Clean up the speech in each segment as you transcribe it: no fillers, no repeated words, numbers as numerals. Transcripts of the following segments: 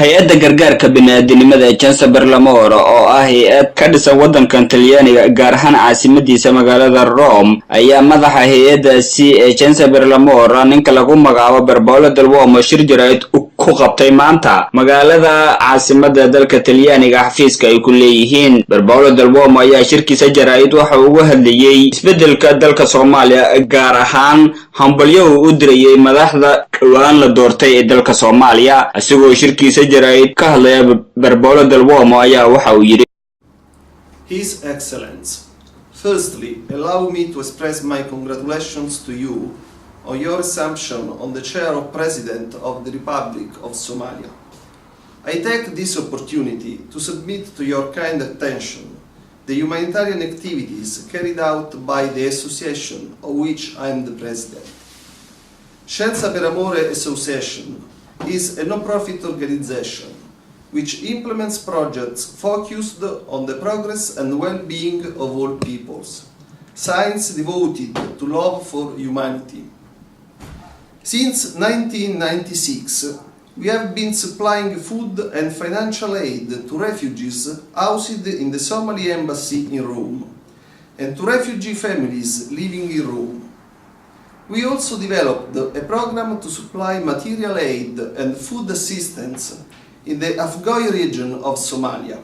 hay-adda gargaarka bini'aadanimada ee Chansa Berlamoro oo ah hay-ad ka dhisan waddankan Talyaaniga gaar ahaan caasimadiisa magaalada Rome ayaa madaxa hay-addaasi ee Chansa Berlamoro ninka lagu magacaabo Barbaolo Del Uomo shir jaraa'id ku qabtay maanta magaalada caasimada dalka Talyaaniga xafiiska ay ku leeyihiin. Barbaolo Del Uomo ayaa shirkiisa jaraa'id waxa uu uga hadlayay isbeddelka dalka Soomaaliya gaar ahaan hambalyo u dirayay madaxda dhawaan la doortay ee dalka Soomaaliya asigoo shirkiisa jaraa'id ka hadlaya Barbaolo Del Uomo ayaa waxa uu yiri His Excellency, firstly, allow me to express my congratulations to you on your assumption on the chair of President of the Republic of Somalia. I take this opportunity to submit to your kind attention the humanitarian activities carried out by the association of which I am the President. Scienza per Amore Association is a non-profit organization which implements projects focused on the progress and well-being of all peoples, science devoted to love for humanity. Since 1996, we have been supplying food and financial aid to refugees housed in the Somali embassy in Rome and to refugee families living in Rome. We also developed a program to supply material aid and food assistance in the Afgoy region of Somalia.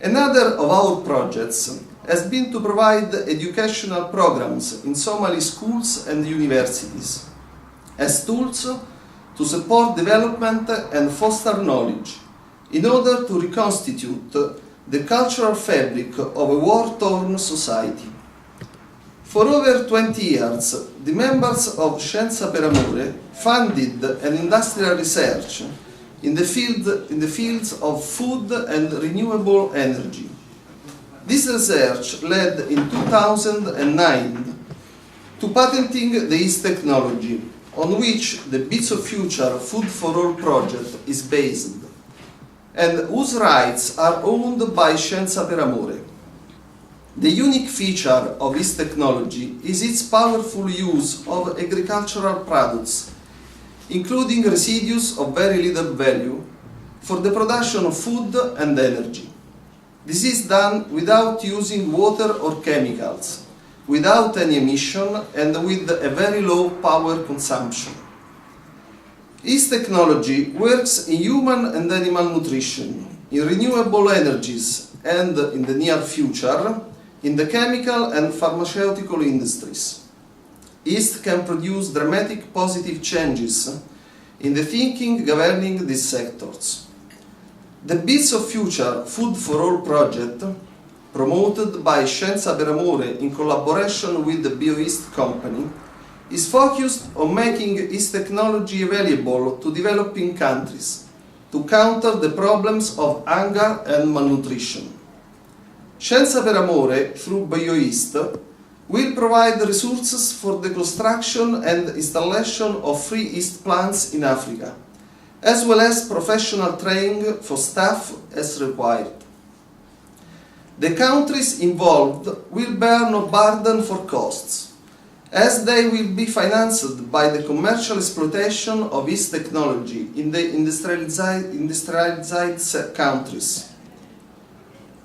Another of our projects has been to provide educational programs in Somali schools and universities as tools to support development and foster knowledge in order to reconstitute the cultural fabric of a war-torn society. For over 20 years, the members of Scienza per Amore funded an industrial research in the fields of food and renewable energy. This research led in 2009 to patenting the East technology, on which the Bits of Future Food for All project is based, and whose rights are owned by Scienza per Amore. The unique feature of this technology is its powerful use of agricultural products, including residues of very little value, for the production of food and energy. This is done without using water or chemicals, without any emission, and with a very low power consumption. This technology works in human and animal nutrition, in renewable energies, and in the near future, in the chemical and pharmaceutical industries. East can produce dramatic positive changes in the thinking governing these sectors. The Bits of Future Food for All project, promoted by Scienza per Amore in collaboration with the BioEast company, is focused on making East technology available to developing countries to counter the problems of hunger and malnutrition. Scienza per Amore, through BioEast, will provide resources for the construction and installation of free East plants in Africa, as well as professional training for staff as required. The countries involved will bear no burden for costs, as they will be financed by the commercial exploitation of this technology in the industrialized countries.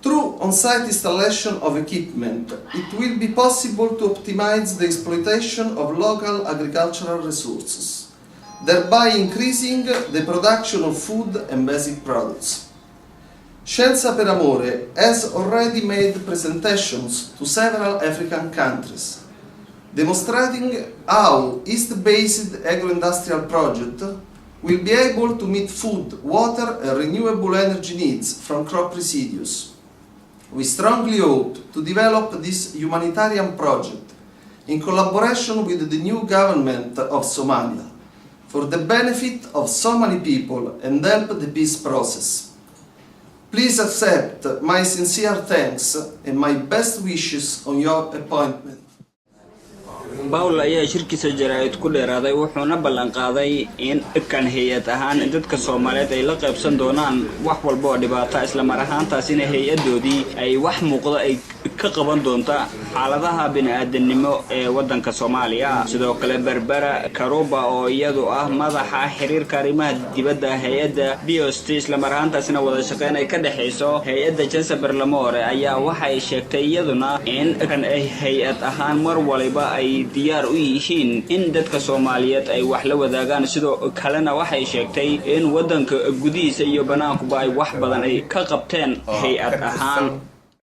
Through on-site installation of equipment, it will be possible to optimize the exploitation of local agricultural resources, thereby increasing the production of food and basic products. Scienza per Amore has already made presentations to several African countries, demonstrating how East-based agro-industrial project will be able to meet food, water and renewable energy needs from crop residues. We strongly hope to develop this humanitarian project in collaboration with the new government of Somalia for the benefit of Somali people and help the peace process. Please accept my sincere thanks and my best wishes on your appointment. Paul ayaa shirkiisa jaraa'id ku dheeraaday wuxuuna ballan qaaday in kan hay'ad ahaan dadka Soomaaliyeed ay la qaybsan doonaan wax walba oo dhibaato isla mar ahaantaasina hay'adoodii ay wax muuqda ay ka qaban doonta xaaladaha bini'aadanimo ee wadanka Soomaaliya sidoo kale Berbera Karuba oo iyadu ah madaxa xiriirka arrimaha dibadda hay'adda BOST isla marhaantaasina wada shaqeyn ay ka dhaxayso hay'adda Jansabar Lamoore ayaa waxay sheegtay iyaduna in kan ay hay'ad ahaan mar waliba ay diyaar u yihiin in dadka Soomaaliyeed ay wax la wadaagaan sidoo kalena waxay sheegtay in wadanka gudihiisa iyo banaankuba ay wax badan ay ka qabteen hay'ad ahaan